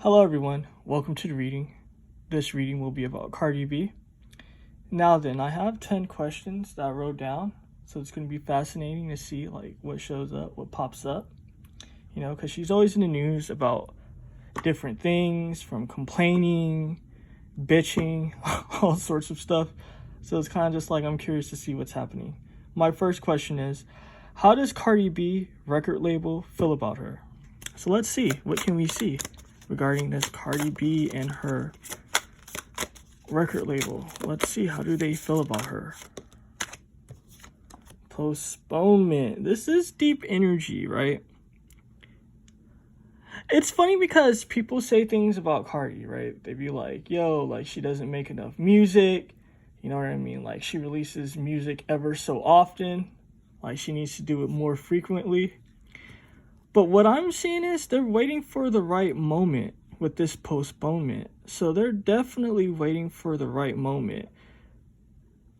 Hello everyone, welcome to the reading. This reading will be about Cardi B. Now then, I have 10 questions that I wrote down, so it's going to be fascinating to see what shows up, what pops up. Because she's always in the news about different things, from complaining, bitching, all sorts of stuff. So it's kind of just I'm curious to see what's happening. My first question is, how does Cardi B record label feel about her? So let's see, what can we see regarding this Cardi B and her record label? Let's see, how do they feel about her? Postponement. This is deep energy, right? It's funny because people say things about Cardi, right? They be like, yo, she doesn't make enough music. You know what I mean? She releases music ever so often. She needs to do it more frequently. But what I'm seeing is they're waiting for the right moment with this postponement. So they're definitely waiting for the right moment.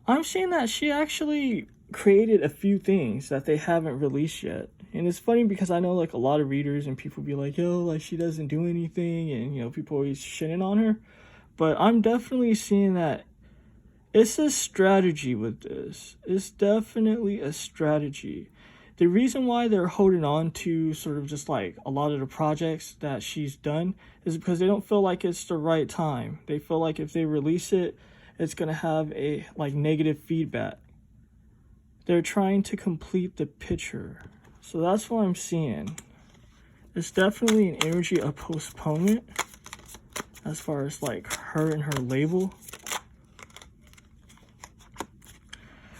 I'm seeing that she actually created a few things that they haven't released yet. And it's funny because I know a lot of readers and people be like, yo, she doesn't do anything. And, people always shitting on her. But I'm definitely seeing that it's a strategy with this. It's definitely a strategy. The reason why they're holding on to sort of just a lot of the projects that she's done is because they don't feel like it's the right time. They feel like if they release it, it's going to have a negative feedback. They're trying to complete the picture. So that's what I'm seeing. It's definitely an energy of postponement as far as her and her label.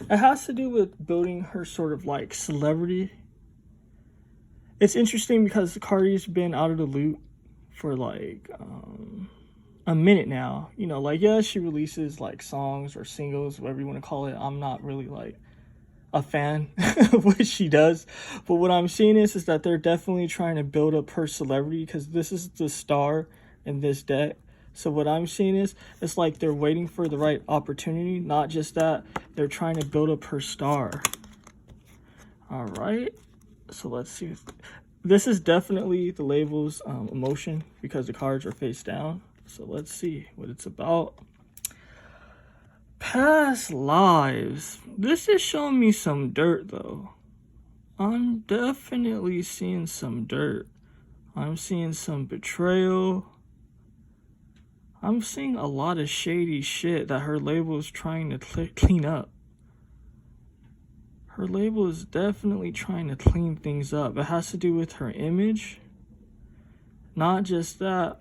It has to do with building her sort of celebrity. It's interesting because Cardi's been out of the loop for a minute now. Yeah, she releases songs or singles, whatever you want to call it. I'm not really a fan of what she does. But what I'm seeing is that they're definitely trying to build up her celebrity because this is the star in this deck. So what I'm seeing is it's they're waiting for the right opportunity. Not just that, they're trying to build up her star. All right. So let's see. This is definitely the label's emotion because the cards are face down. So let's see what it's about. Past lives. This is showing me some dirt though. I'm definitely seeing some dirt. I'm seeing some betrayal. I'm seeing a lot of shady shit that her label is trying to clean up. Her label is definitely trying to clean things up. It has to do with her image. Not just that.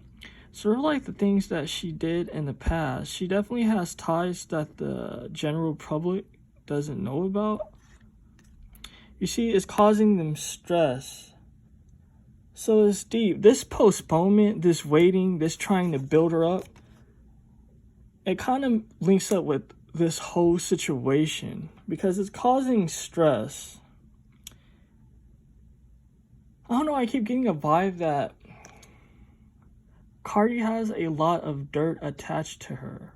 Sort of the things that she did in the past. She definitely has ties that the general public doesn't know about. You see, it's causing them stress. So it's deep. This postponement, this waiting, this trying to build her up, it kind of links up with this whole situation because it's causing stress. I don't know, I keep getting a vibe that Cardi has a lot of dirt attached to her.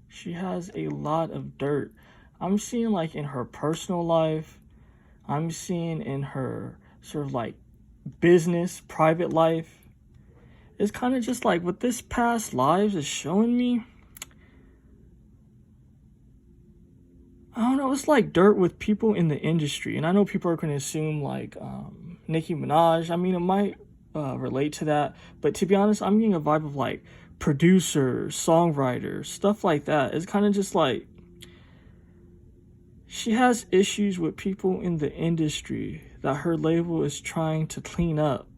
She has a lot of dirt. I'm seeing in her personal life. I'm seeing in her sort of business, private life. It's kind of just what this past lives is showing me. I don't know, it's dirt with people in the industry. And I know people are going to assume Nicki Minaj. I mean, it might relate to that. But to be honest, I'm getting a vibe of producers, songwriters, stuff like that. It's kind of just she has issues with people in the industry that her label is trying to clean up.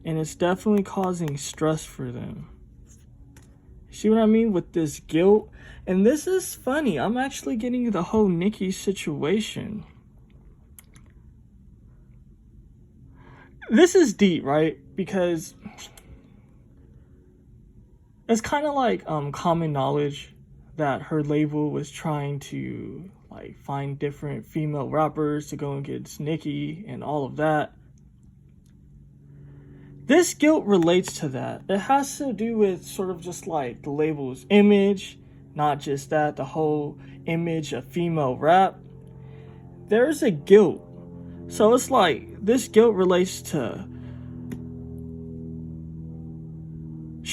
And it's definitely causing stress for them. See what I mean with this guilt? And this is funny. I'm actually getting the whole Nicki situation. This is deep, right? Because it's kind of common knowledge that her label was trying to find different female rappers to go against Nicki and all of that. This guilt relates to that. It has to do with sort of just the label's image, not just that, the whole image of female rap. There's a guilt. So it's this guilt relates to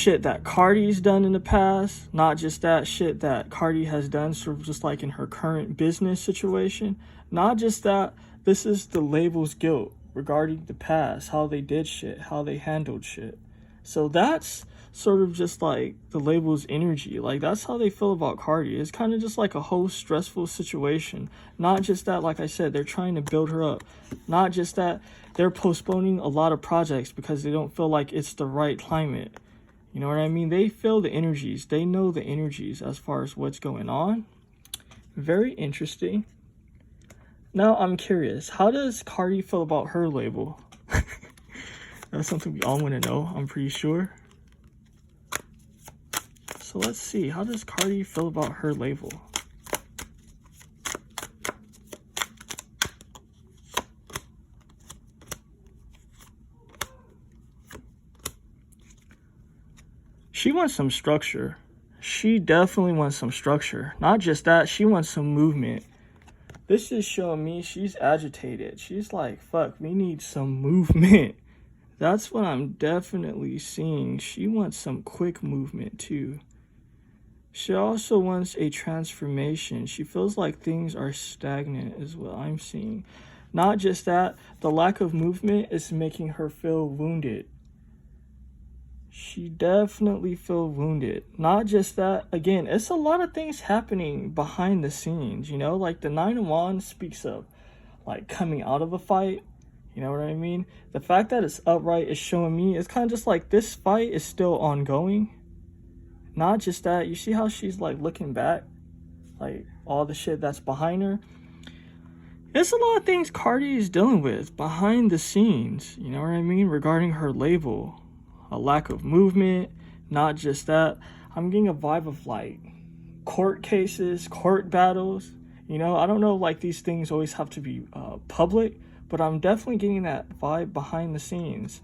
shit that Cardi's done in the past, not just that shit that Cardi has done sort of just like in her current business situation. Not just that, this is the label's guilt regarding the past, how they did shit, how they handled shit. So that's sort of just like the label's energy. Like, that's how they feel about Cardi. It's kind of just like a whole stressful situation. Not just that, like I said, they're trying to build her up. Not just that, they're postponing a lot of projects because they don't feel like it's the right climate. You know what I mean? They feel the energies. They know the energies as far as what's going on. Very interesting. Now I'm curious, how does Cardi feel about her label? That's something we all want to know, I'm pretty sure. So let's see, how does Cardi feel about her label? She wants some structure. She definitely wants some structure. Not just that, she wants some movement. This is showing me she's agitated. She's like, fuck, we need some movement. That's what I'm definitely seeing. She wants some quick movement too. She also wants a transformation. She feels like things are stagnant is what I'm seeing. Not just that, the lack of movement is making her feel wounded. She definitely feels wounded. Not just that, again, it's a lot of things happening behind the scenes, you know? Like the Nine of Wands speaks of like coming out of a fight, you know what I mean? The fact that it's upright is showing me, it's kind of just like this fight is still ongoing. Not just that, you see how she's like looking back? Like all the shit that's behind her. It's a lot of things Cardi is dealing with behind the scenes, you know what I mean? Regarding her label. A lack of movement, not just that. I'm getting a vibe of like court cases, court battles. You know, I don't know, like these things always have to be public, but I'm definitely getting that vibe behind the scenes.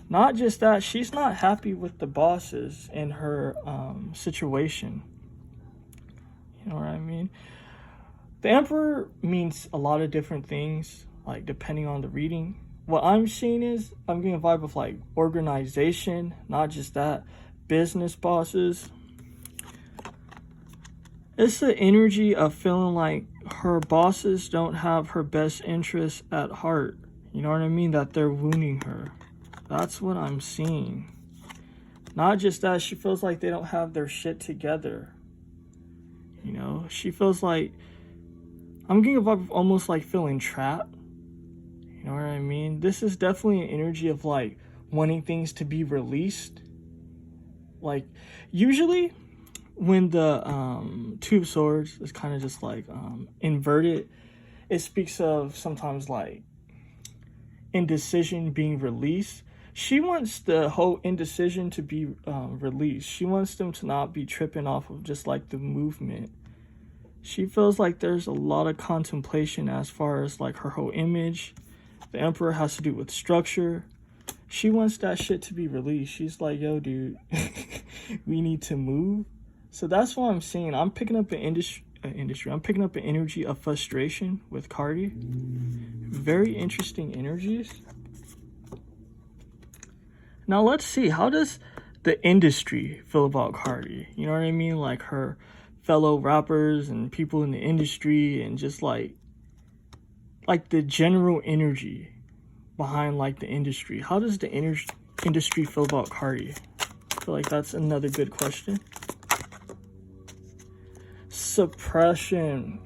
Not just that, she's not happy with the bosses in her situation. You know what I mean? The Emperor means a lot of different things, like depending on the reading. What I'm seeing is, I'm getting a vibe of like organization, not just that, business bosses. It's the energy of feeling like her bosses don't have her best interests at heart. You know what I mean? That they're wounding her. That's what I'm seeing. Not just that, she feels like they don't have their shit together. You know, she feels like, I'm getting a vibe of almost like feeling trapped. You know what I mean? This is definitely an energy of like wanting things to be released. Like usually when the Two of Swords is kind of just like inverted, it speaks of sometimes like indecision being released. She wants the whole indecision to be released. She wants them to not be tripping off of just like the movement. She feels like there's a lot of contemplation as far as like her whole image. The Emperor has to do with structure. She wants that shit to be released. She's like, yo, dude, we need to move. So that's what I'm seeing. I'm picking up an industry. I'm picking up an energy of frustration with Cardi. Very interesting energies. Now let's see. How does the industry feel about Cardi? You know what I mean? Like her fellow rappers and people in the industry and just like the general energy behind like the industry. How does the industry feel about Cardi? I feel like that's another good question. Suppression.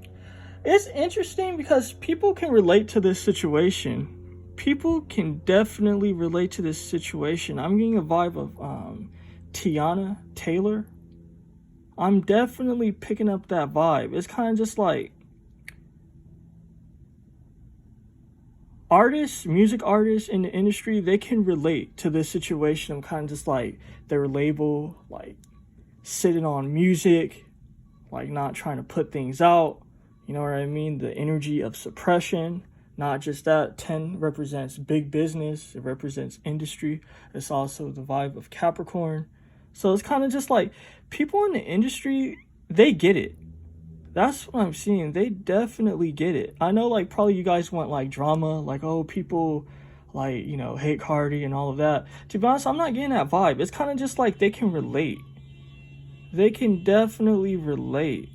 It's interesting because people can relate to this situation. People can definitely relate to this situation. I'm getting a vibe of Tiana Taylor. I'm definitely picking up that vibe. It's kind of just like artists, music artists in the industry, they can relate to this situation of kind of just like their label, like sitting on music, like not trying to put things out. You know what I mean? The energy of suppression. Not just that, 10 represents big business. It represents industry. It's also the vibe of Capricorn. So it's kind of just like people in the industry, they get it. That's what I'm seeing. They definitely get it. I know like probably you guys want like drama, like, oh, people like, you know, hate Cardi and all of that. To be honest, I'm not getting that vibe. It's kind of just like they can relate. They can definitely relate.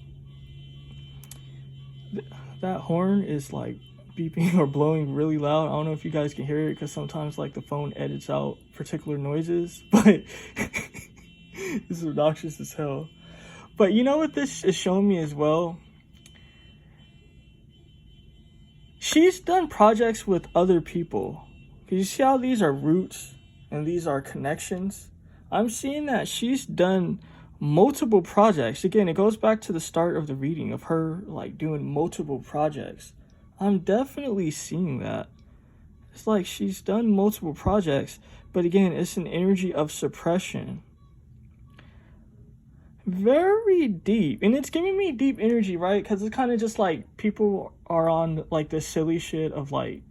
That horn is like beeping or blowing really loud. I don't know if you guys can hear it because sometimes like the phone edits out particular noises, but this is obnoxious as hell. But you know what this is showing me as well? She's done projects with other people. You see how these are roots and these are connections? I'm seeing that she's done multiple projects. Again, it goes back to the start of the reading of her like doing multiple projects. I'm definitely seeing that. It's like she's done multiple projects, but again, it's an energy of suppression. Very deep, and it's giving me deep energy, right? Because it's kind of just like people are on like this silly shit of like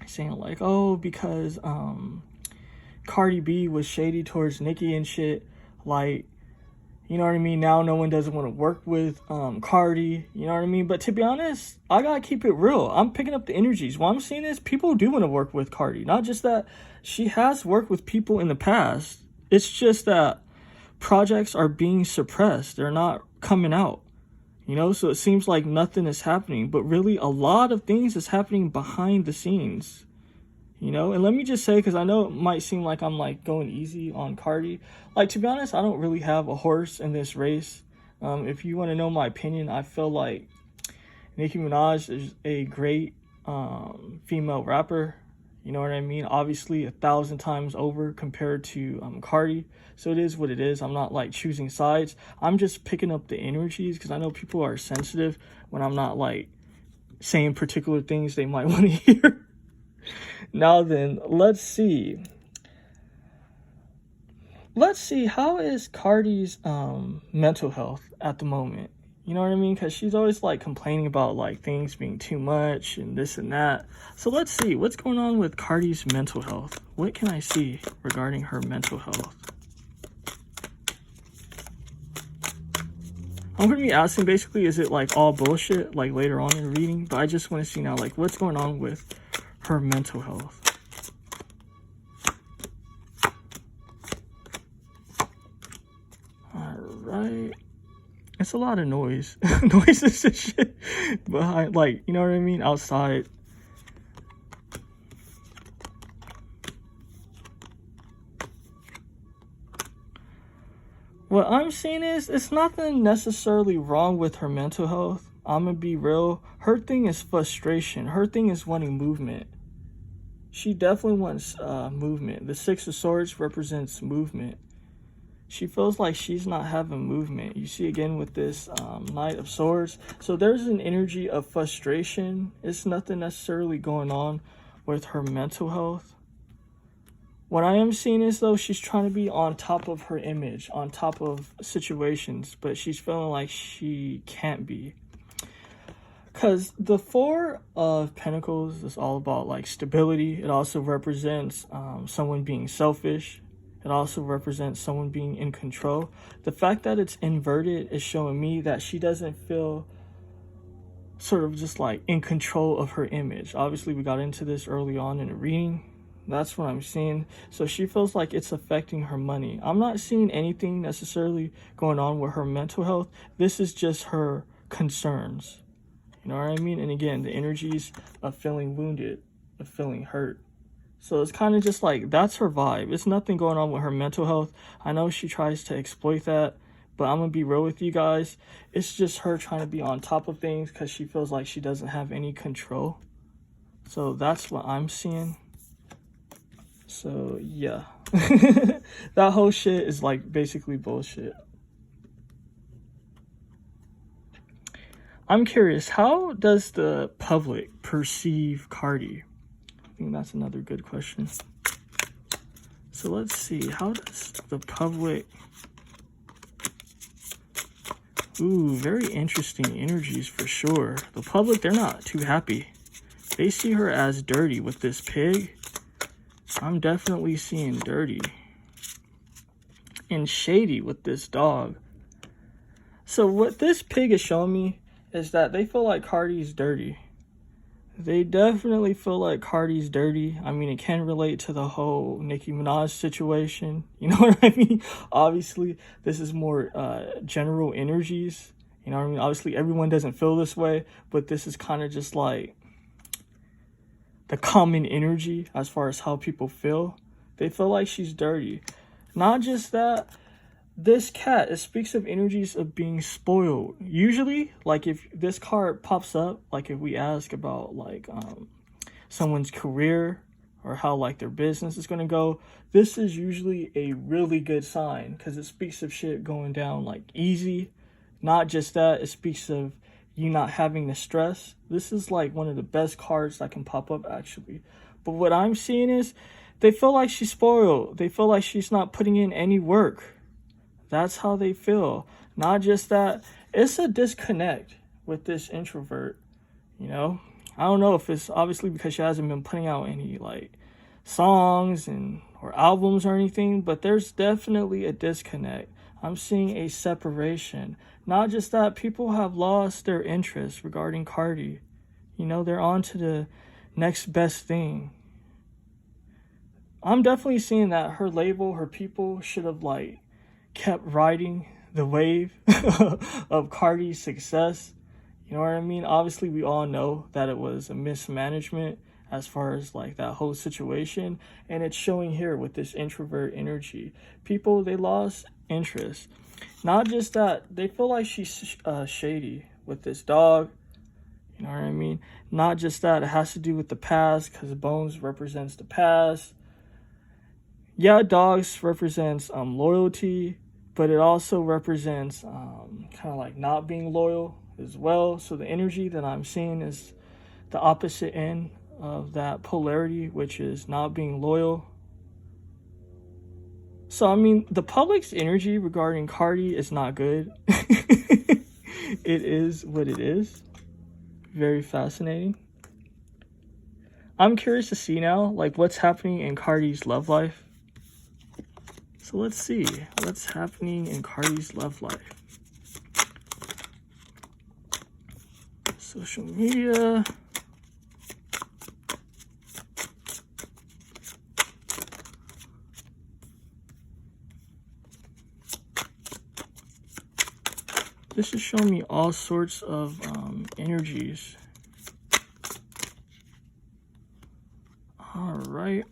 saying like, oh, because Cardi B was shady towards Nicki and shit, like, you know what I mean? Now no one doesn't want to work with Cardi, you know what I mean? But to be honest, I gotta keep it real. I'm picking up the energies. What I'm seeing is people do want to work with Cardi. Not just that she has worked with people in the past. It's just that projects are being suppressed. They're not coming out, you know? So it seems like nothing is happening. But really, a lot of things is happening behind the scenes. You know, and let me just say, because I know it might seem like I'm like going easy on Cardi. Like, to be honest, I don't really have a horse in this race. If you want to know my opinion, I feel like Nicki Minaj is a great female rapper. You know what I mean? Obviously, 1,000 times over compared to Cardi. So it is what it is. I'm not like choosing sides. I'm just picking up the energies because I know people are sensitive when I'm not like saying particular things they might want to hear. Now then, let's see. How is Cardi's mental health at the moment? You know what I mean? Because she's always like complaining about like things being too much and this and that. So let's see what's going on with Cardi's mental health. What can I see regarding her mental health? I'm going to be asking basically, is it like all bullshit like later on in the reading? But I just want to see now like what's going on with her mental health. Alright. It's a lot of noise. Noises and shit behind, like, you know what I mean? Outside. What I'm seeing is, it's nothing necessarily wrong with her mental health. I'm gonna be real. Her thing is frustration. Her thing is wanting movement. She definitely wants movement. The Six of Swords represents movement. She feels like she's not having movement. You see again with this Knight of Swords. So there's an energy of frustration. It's nothing necessarily going on with her mental health. What I am seeing is though, she's trying to be on top of her image, on top of situations, but she's feeling like she can't be. Because the Four of Pentacles is all about like stability. It also represents someone being selfish. It also represents someone being in control. The fact that it's inverted is showing me that she doesn't feel sort of just like in control of her image. Obviously, we got into this early on in the reading. That's what I'm seeing. So she feels like it's affecting her money. I'm not seeing anything necessarily going on with her mental health. This is just her concerns. You know what I mean? And again, the energies of feeling wounded, of feeling hurt. So it's kind of just like, that's her vibe. It's nothing going on with her mental health. I know she tries to exploit that, but I'm going to be real with you guys. It's just her trying to be on top of things because she feels like she doesn't have any control. So that's what I'm seeing. So yeah, that whole shit is like basically bullshit. I'm curious, how does the public perceive Cardi? I think that's another good question. So let's see, how does the public... Ooh, very interesting energies for sure. The public, they're not too happy. They see her as dirty with this pig. I'm definitely seeing dirty. And shady with this dog. So what this pig is showing me is that they feel like Cardi's dirty. They definitely feel like Cardi's dirty. I mean, it can relate to the whole Nicki Minaj situation. You know what I mean? Obviously, this is more general energies. You know what I mean? Obviously, everyone doesn't feel this way, but this is kind of just like the common energy as far as how people feel. They feel like she's dirty. Not just that, this cat, it speaks of energies of being spoiled. Usually, like if this card pops up, like if we ask about like someone's career or how like their business is going to go, this is usually a really good sign because it speaks of shit going down like easy. Not just that, it speaks of you not having the stress. This is like one of the best cards that can pop up actually. But what I'm seeing is they feel like she's spoiled. They feel like she's not putting in any work. That's how they feel. Not just that, it's a disconnect with this introvert, you know? I don't know if it's obviously because she hasn't been putting out any like songs and or albums or anything, but there's definitely a disconnect. I'm seeing a separation. Not just that, people have lost their interest regarding Cardi. You know, they're on to the next best thing. I'm definitely seeing that her label, her people should have like kept riding the wave of Cardi's success. You know what I mean? Obviously, we all know that it was a mismanagement as far as like that whole situation. And it's showing here with this introvert energy. People, they lost interest. Not just that, they feel like she's shady with this dog. You know what I mean? Not just that, it has to do with the past because bones represents the past. Yeah, dogs represents loyalty, but it also represents kind of like not being loyal as well. So the energy that I'm seeing is the opposite end of that polarity, which is not being loyal. So, I mean, the public's energy regarding Cardi is not good. It is what it is. Very fascinating. I'm curious to see now, like, what's happening in Cardi's love life. So let's see what's happening in Cardi's love life. Social media. This is showing me all sorts of energies. All right.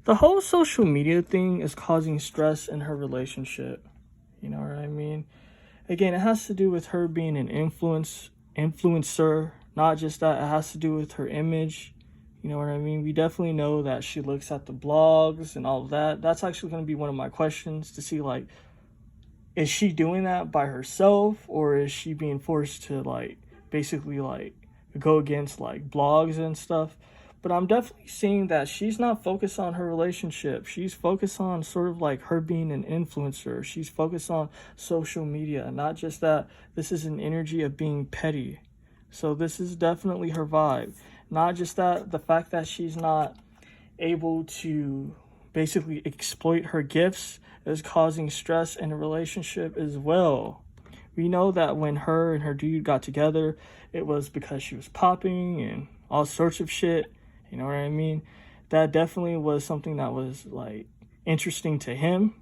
The whole social media thing is causing stress in her relationship. You know what I mean? Again, it has to do with her being an influencer. Not just that, it has to do with her image. You know what I mean? We definitely know that she looks at the blogs and all of that. That's actually going to be one of my questions to see, like, is she doing that by herself or is she being forced to, like, basically, like, go against, like, blogs and stuff? But I'm definitely seeing that she's not focused on her relationship. She's focused on sort of like her being an influencer. She's focused on social media. Not just that, this is an energy of being petty. So this is definitely her vibe. Not just that, the fact that she's not able to basically exploit her gifts is causing stress in a relationship as well. We know that when her and her dude got together, it was because she was popping and all sorts of shit. You know what I mean? That definitely was something that was like interesting to him.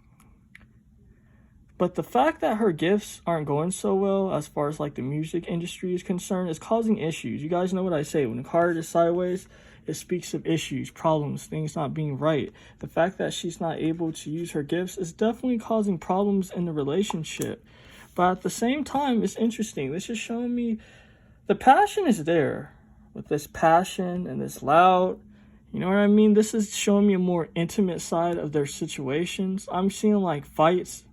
But the fact that her gifts aren't going so well as far as like the music industry is concerned is causing issues. You guys know what I say. When the card is sideways, it speaks of issues, problems, things not being right. The fact that she's not able to use her gifts is definitely causing problems in the relationship. But at the same time, it's interesting. This is showing me the passion is there. With this passion and this loud, you know what I mean? This is showing me a more intimate side of their situations. I'm seeing like fights,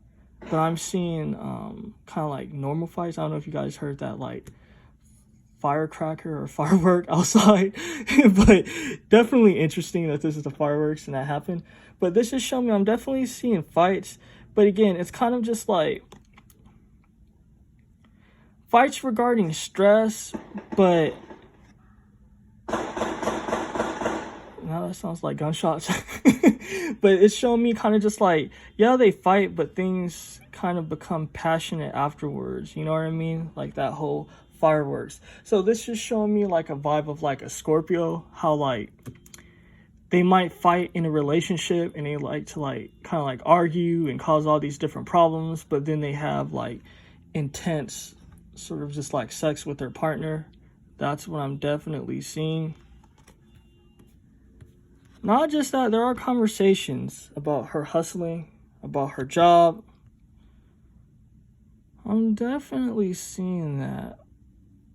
but I'm seeing kind of like normal fights. I don't know if you guys heard that like firecracker or firework outside, but definitely interesting that this is the fireworks and that happened. But this is showing me I'm definitely seeing fights, but again, it's kind of just like fights regarding stress, but now that sounds like gunshots. But it's showing me kind of just like, yeah, they fight, but things kind of become passionate afterwards. You know what I mean? Like that whole fireworks. So this is showing me like a vibe of like a Scorpio, how like they might fight in a relationship and they like to like kind of like argue and cause all these different problems, but then they have like intense sort of just like sex with their partner. That's what I'm definitely seeing. Not just that, there are conversations about her hustling, about her job. I'm definitely seeing that.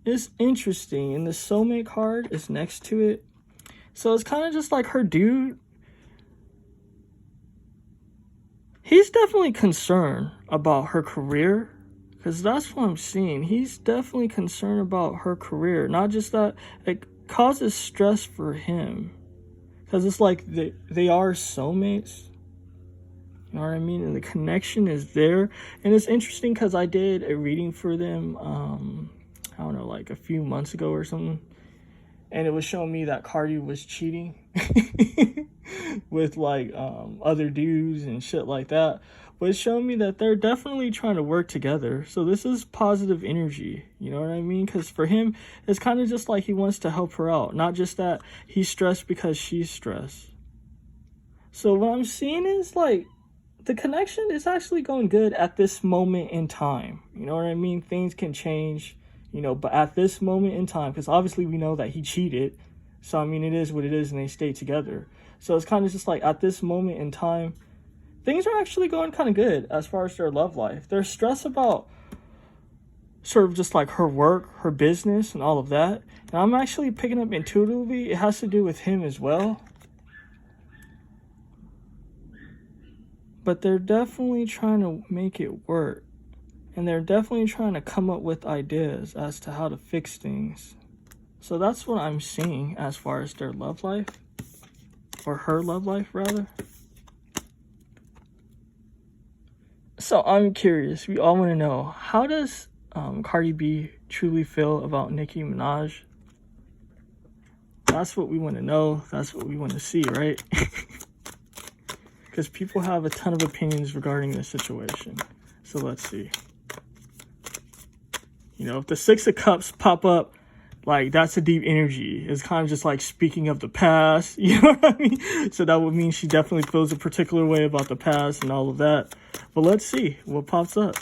It's interesting, and the soulmate card is next to it. So it's kind of just like her dude. He's definitely concerned about her career, because that's what I'm seeing. He's definitely concerned about her career. Not just that, it causes stress for him. Because it's like they are soulmates. You know what I mean? And the connection is there. And it's interesting because I did a reading for them, I don't know, like a few months ago or something. And it was showing me that Cardi was cheating with like other dudes and shit like that. But it's showing me that they're definitely trying to work together. So this is positive energy. You know what I mean? Because for him, it's kind of just like he wants to help her out. Not just that he's stressed because she's stressed. So what I'm seeing is like the connection is actually going good at this moment in time. You know what I mean? Things can change, you know, but at this moment in time, because obviously we know that he cheated. So, I mean, it is what it is and they stay together. So it's kind of just like at this moment in time, things are actually going kind of good as far as their love life. They're stressed about sort of just like her work, her business, and all of that. And I'm actually picking up intuitively, it has to do with him as well. But they're definitely trying to make it work. And they're definitely trying to come up with ideas as to how to fix things. So that's what I'm seeing as far as their love life. Or her love life, rather. So I'm curious. We all want to know, how does Cardi B truly feel about Nicki Minaj? That's what we want to know. That's what we want to see, right? Because people have a ton of opinions regarding this situation. So let's see. You know, if the Six of Cups pop up, like, that's a deep energy. It's kind of just like speaking of the past. You know what I mean? So that would mean she definitely feels a particular way about the past and all of that. But let's see what pops up.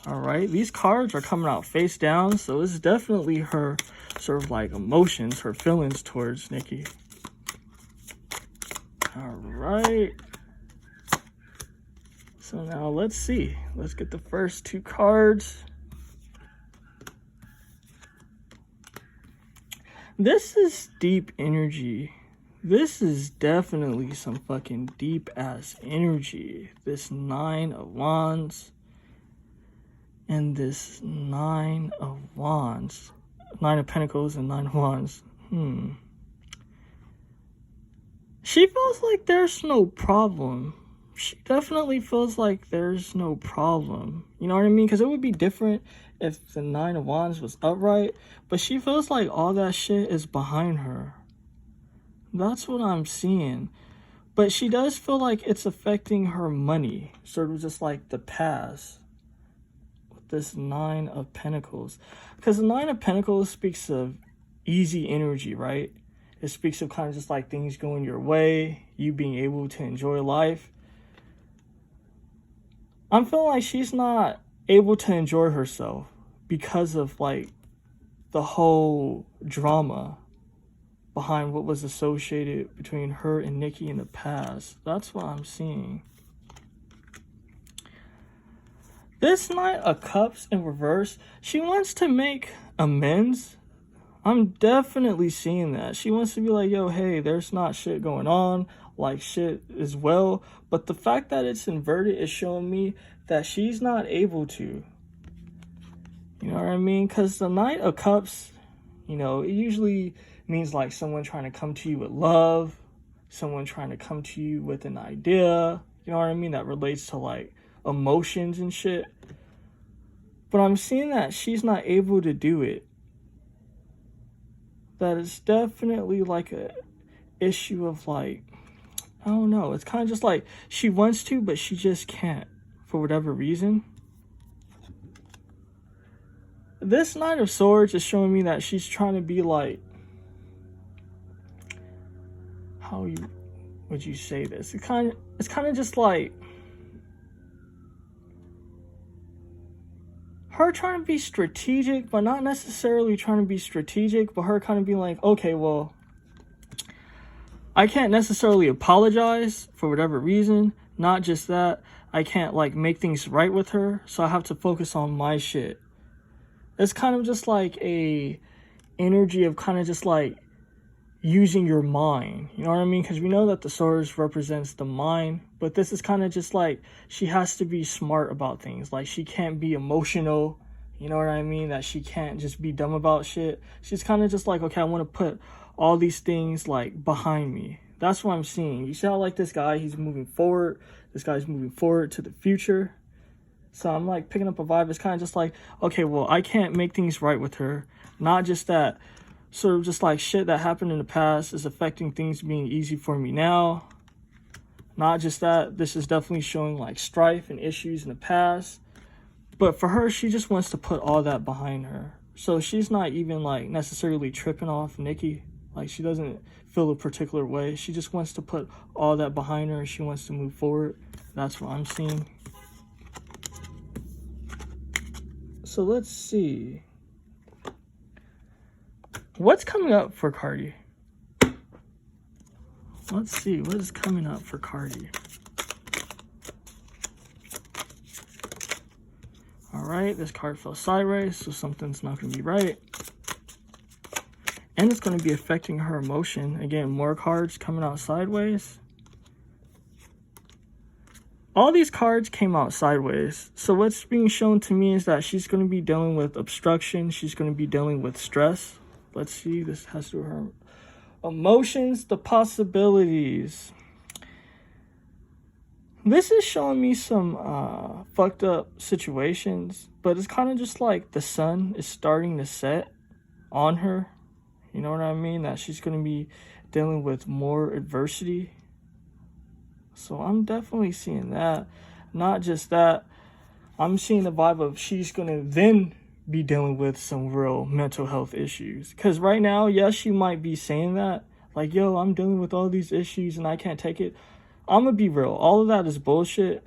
All right. These cards are coming out face down. So it's definitely her sort of like emotions, her feelings towards Nicki. All right. So now let's see. Let's get the first two cards. This is deep energy. This is definitely some fucking deep ass energy. This Nine of Wands and this Nine of Wands. Nine of Pentacles and Nine of Wands. She feels like there's no problem. She definitely feels like there's no problem. You know what I mean? Because it would be different if the Nine of Wands was upright. But she feels like all that shit is behind her. That's what I'm seeing. But she does feel like it's affecting her money. Sort of just like the past. With this Nine of Pentacles. Because the Nine of Pentacles speaks of easy energy, right? It speaks of kind of just like things going your way. You being able to enjoy life. I'm feeling like she's not able to enjoy herself because of like the whole drama behind what was associated between her and Nicki in the past. That's what I'm seeing. This Knight of Cups in reverse, she wants to make amends. I'm definitely seeing that. She wants to be like, yo, hey, there's not shit going on. Like, shit as well. But the fact that it's inverted is showing me that she's not able to. You know what I mean? Because the Knight of Cups, you know, it usually means like someone trying to come to you with love. Someone trying to come to you with an idea. You know what I mean? That relates to like emotions and shit. But I'm seeing that she's not able to do it. That is definitely like a issue of like, I don't know. It's kind of just like she wants to, but she just can't for whatever reason. this Knight of Swords is showing me that she's trying to be like, how would you say this? It's kind of just like her trying to be strategic, but not necessarily trying to be strategic, but her kind of being like, okay, well, I can't necessarily apologize for whatever reason. Not just that, I can't like make things right with her, so I have to focus on my shit. It's kind of just like a energy of kind of just like using your mind, you know what I mean? Because we know that the swords represents the mind, but this is kind of just like she has to be smart about things. Like she can't be emotional, you know what I mean? That she can't just be dumb about shit. She's kind of just like, okay, I want to put all these things like behind me. That's what I'm seeing. You see how like this guy, he's moving forward. This guy's moving forward to the future. So I'm like picking up a vibe. It's kind of just like, okay, well, I can't make things right with her. Not just that, sort of just like shit that happened in the past is affecting things being easy for me now. Not just that, this is definitely showing like strife and issues in the past. But for her, she just wants to put all that behind her. So she's not even like necessarily tripping off Nikki. Like she doesn't feel a particular way. She just wants to put all that behind her and she wants to move forward. That's what I'm seeing. So let's see. What's coming up for Cardi? Let's see. What is coming up for Cardi? Alright, this card fell sideways, so something's not going to be right. And it's going to be affecting her emotion. Again, more cards coming out sideways. All these cards came out sideways. So what's being shown to me is that she's going to be dealing with obstruction. She's going to be dealing with stress. Let's see. This has to do with her emotions, the possibilities. This is showing me some fucked up situations. But it's kind of just like the sun is starting to set on her. You know what I mean? That she's going to be dealing with more adversity. So I'm definitely seeing that. Not just that. I'm seeing the vibe of she's going to then be dealing with some real mental health issues. Because right now, yes, she might be saying that. Like, yo, I'm dealing with all these issues and I can't take it. I'm going to be real. All of that is bullshit.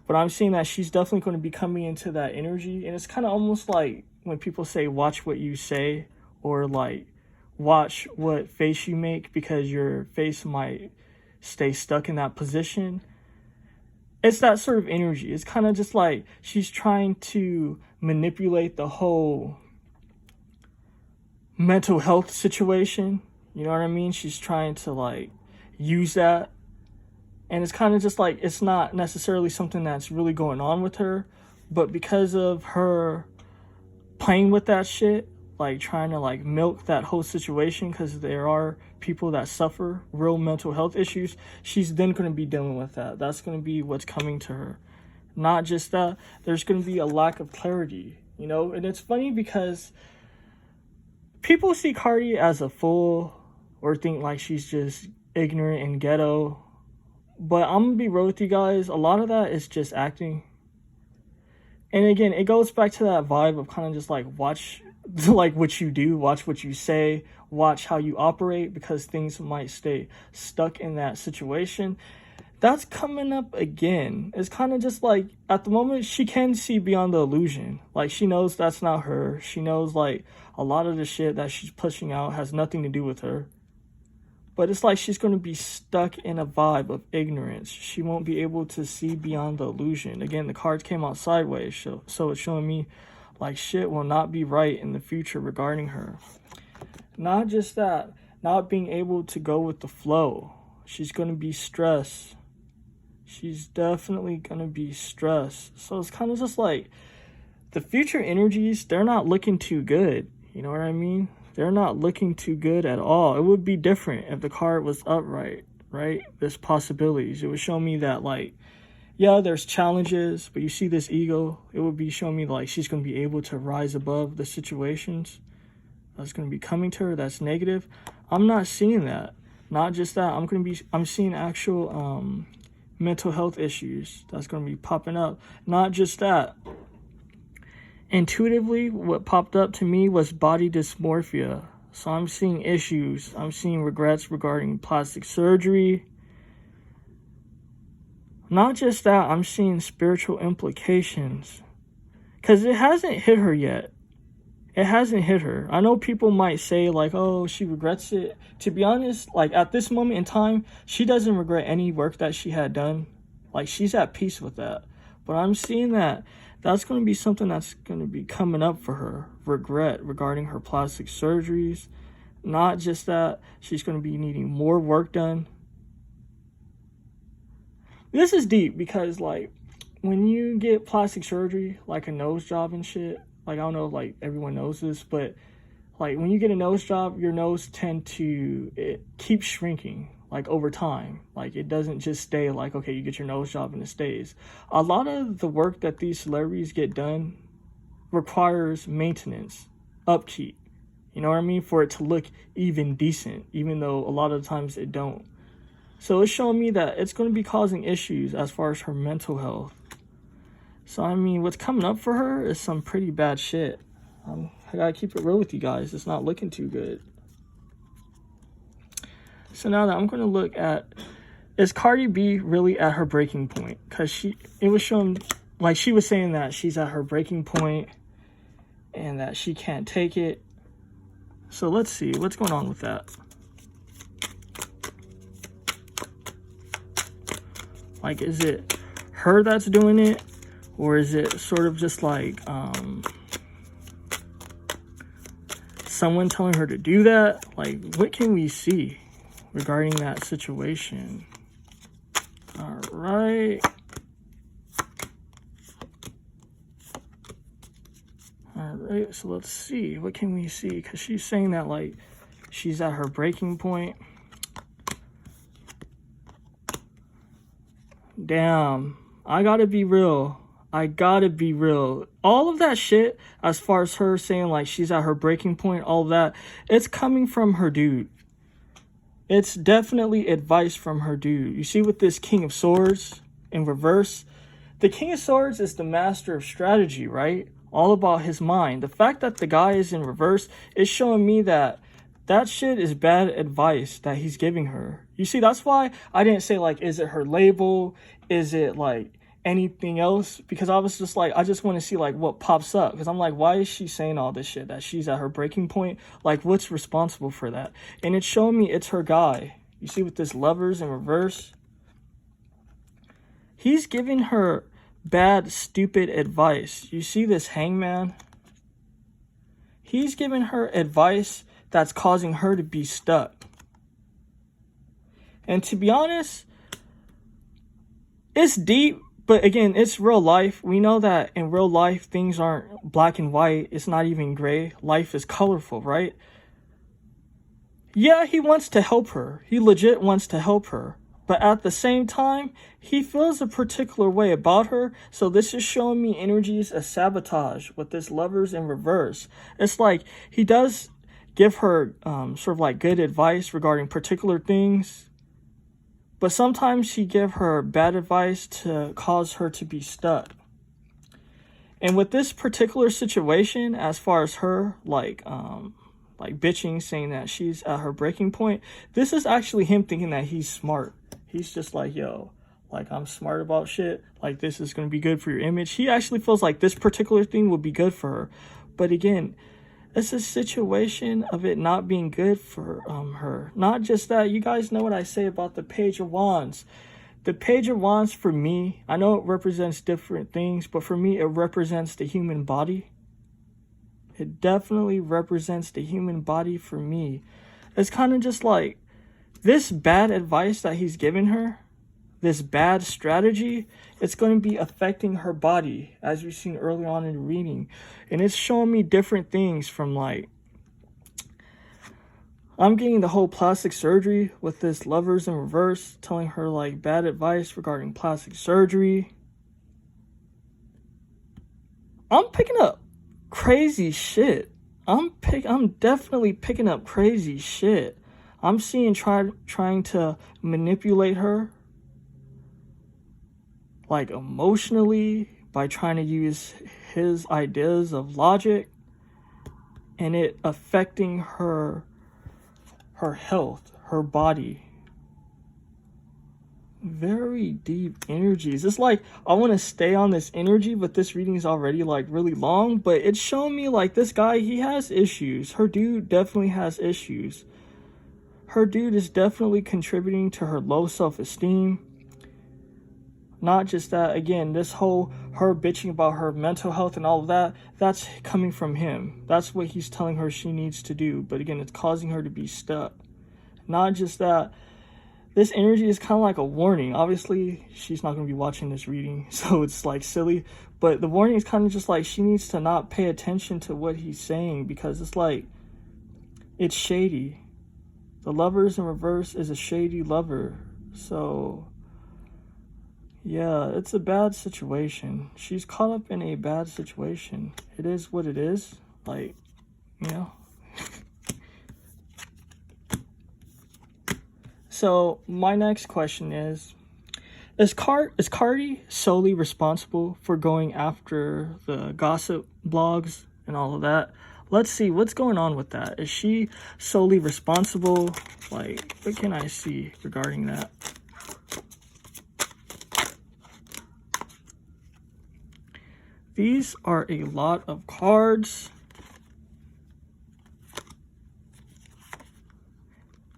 But I'm seeing that she's definitely going to be coming into that energy. And it's kind of almost like when people say, watch what you say. Or like, watch what face you make, because your face might stay stuck in that position. It's that sort of energy. It's kind of just like she's trying to manipulate the whole mental health situation. You know what I mean? She's trying to like use that. And it's kind of just like, it's not necessarily something that's really going on with her, but because of her playing with that shit, like trying to like milk that whole situation, because there are people that suffer real mental health issues, she's then going to be dealing with that. That's going to be what's coming to her. Not just that, there's going to be a lack of clarity, you know? And it's funny because people see Cardi as a fool or think like she's just ignorant and ghetto. But I'm going to be real with you guys. A lot of that is just acting. And again, it goes back to that vibe of kind of just like watch like what you do, watch what you say, watch how you operate, because things might stay stuck in that situation. That's coming up again. It's kind of just like, at the moment, she can see beyond the illusion. Like, she knows that's not her. She knows, like, a lot of the shit that she's pushing out has nothing to do with her. But it's like she's going to be stuck in a vibe of ignorance. She won't be able to see beyond the illusion. Again, the cards came out sideways, so it's showing me like shit will not be right in the future regarding her. Not just that, not being able to go with the flow. She's going to be stressed. She's definitely going to be stressed. So it's kind of just like the future energies, they're not looking too good. You know what I mean? They're not looking too good at all. It would be different if the card was upright, right? There's possibilities. It would show me that, like, yeah, there's challenges, but you see this ego, it would be showing me like she's going to be able to rise above the situations that's going to be coming to her that's negative. I'm not seeing that. Not just that, I'm seeing actual mental health issues that's going to be popping up. Not just that. intuitively, what popped up to me was body dysmorphia. So I'm seeing issues. I'm seeing regrets regarding plastic surgery. Not just that, I'm seeing spiritual implications. Because it hasn't hit her yet. It hasn't hit her. I know people might say, like, oh, she regrets it. To be honest, like, at this moment in time, she doesn't regret any work that she had done. Like, she's at peace with that. But I'm seeing that that's going to be something that's going to be coming up for her. Regret regarding her plastic surgeries. Not just that, she's going to be needing more work done. This is deep because, like, when you get plastic surgery, like a nose job and shit, like, I don't know if, like, everyone knows this, but, like, when you get a nose job, your nose it keeps shrinking, like, over time. Like, it doesn't just stay like, okay, you get your nose job and it stays. A lot of the work that these celebrities get done requires maintenance, upkeep. You know what I mean? For it to look even decent, even though a lot of the times it don't. So it's showing me that it's going to be causing issues as far as her mental health. So, I mean, what's coming up for her is some pretty bad shit. I gotta keep it real with you guys. It's not looking too good. So now that I'm going to look at, is Cardi B really at her breaking point? Because it was shown, like, she was saying that she's at her breaking point and that she can't take it. So let's see what's going on with that. Like, is it her that's doing it? Or is it sort of just like someone telling her to do that? Like, what can we see regarding that situation? All right. All right, so let's see. What can we see? Because she's saying that, like, she's at her breaking point. Damn. I gotta be real. All of that shit, as far as her saying, like, she's at her breaking point, all of that, it's coming from her dude. It's definitely advice from her dude. You see with this King of Swords in reverse, the King of Swords is the master of strategy, right? All about his mind. The fact that the guy is in reverse is showing me that that shit is bad advice that he's giving her. You see, that's why I didn't say, like, is it her label? Is it, like, anything else? Because I was just like, I just want to see, like, what pops up. Because I'm like, why is she saying all this shit? That she's at her breaking point? Like, what's responsible for that? And it's showing me it's her guy. You see with this Lovers in reverse? He's giving her bad, stupid advice. You see this Hangman? He's giving her advice that's causing her to be stuck. And to be honest, it's deep, but again, it's real life. We know that in real life, things aren't black and white. It's not even gray. Life is colorful, right? Yeah, he wants to help her. He legit wants to help her. But at the same time, he feels a particular way about her. So this is showing me energies of sabotage with this Lovers in reverse. It's like he does give her sort of like good advice regarding particular things. But sometimes he give her bad advice to cause her to be stuck. And with this particular situation, as far as her, like bitching, saying that she's at her breaking point, this is actually him thinking that he's smart. He's just like, yo, like, I'm smart about shit. Like, this is going to be good for your image. He actually feels like this particular thing would be good for her. But again, it's a situation of it not being good for her. Not just that. You guys know what I say about the Page of Wands. The Page of Wands, for me, I know it represents different things, but for me, it represents the human body. It definitely represents the human body for me. It's kind of just like this bad advice that he's giving her, this bad strategy, it's going to be affecting her body, as we've seen earlier on in the reading. And it's showing me different things from, like, I'm getting the whole plastic surgery with this Lovers in reverse, telling her, like, bad advice regarding plastic surgery. I'm picking up crazy shit. I'm definitely picking up crazy shit. I'm seeing trying to manipulate her, like, emotionally, by trying to use his ideas of logic and it affecting her health, her body. Very deep energies. It's like I want to stay on this energy, but this reading is already like really long. But it's showing me like this guy, he has issues. Her dude definitely has issues. Her dude is definitely contributing to her low self-esteem. Not just that, again, this whole her bitching about her mental health and all of that, that's coming from him. That's what he's telling her she needs to do. But again, it's causing her to be stuck. Not just that, this energy is kind of like a warning. Obviously, she's not going to be watching this reading, so it's like silly. But the warning is kind of just like she needs to not pay attention to what he's saying because it's like, it's shady. The Lovers in reverse is a shady lover. So, yeah, it's a bad situation. She's caught up in a bad situation. It is what it is. Like, you know. So my next question is Cardi solely responsible for going after the gossip blogs and all of that? Let's see what's going on with that. Is she solely responsible? Like, what can I see regarding that? These are a lot of cards.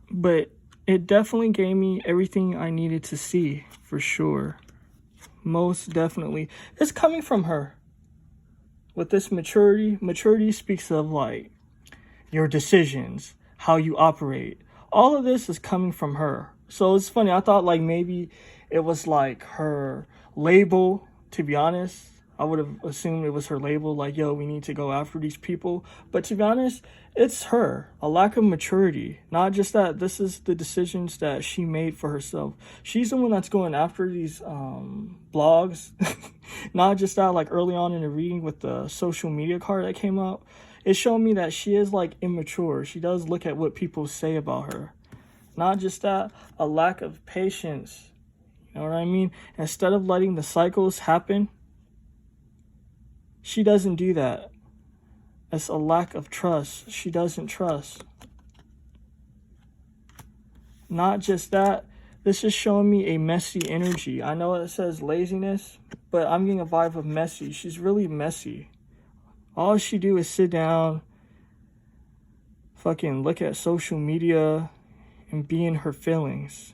But it definitely gave me everything I needed to see, for sure. Most definitely. It's coming from her. With this maturity, maturity speaks of like your decisions, how you operate. All of this is coming from her. So it's funny, I thought like maybe it was like her label, to be honest. I would have assumed it was her label, like, yo, we need to go after these people. But to be honest, it's her. A lack of maturity. Not just that, this is the decisions that she made for herself. She's the one that's going after these blogs. Not just that, like early on in the reading with the social media card that came out. It showed me that she is like immature. She does look at what people say about her. Not just that, a lack of patience. You know what I mean? Instead of letting the cycles happen, she doesn't do that. It's a lack of trust. She doesn't trust. Not just that, this is showing me a messy energy. I know it says laziness, but I'm getting a vibe of messy. She's really messy. All she do is sit down, fucking look at social media, and be in her feelings.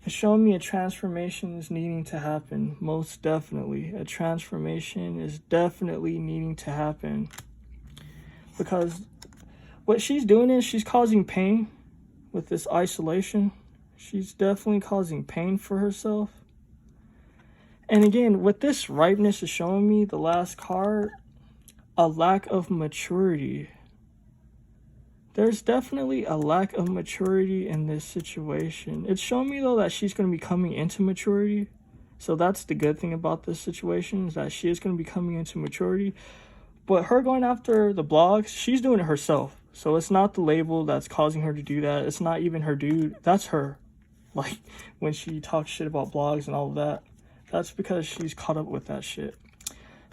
It's showing me a transformation is needing to happen. Most definitely. A transformation is definitely needing to happen. Because what she's doing is she's causing pain with this isolation. She's definitely causing pain for herself. And again, what this ripeness is showing me, the last card, a lack of maturity. There's definitely a lack of maturity in this situation. It's showing me, though, that she's going to be coming into maturity. So that's the good thing about this situation, is that she is going to be coming into maturity. But her going after the blogs, she's doing it herself. So it's not the label that's causing her to do that. It's not even her dude. That's her. Like, when she talks shit about blogs and all of that, that's because she's caught up with that shit.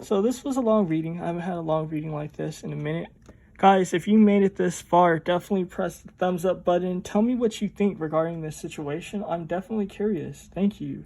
So this was a long reading. I haven't had a long reading like this in a minute. Guys, if you made it this far, definitely press the thumbs up button. Tell me what you think regarding this situation. I'm definitely curious. Thank you.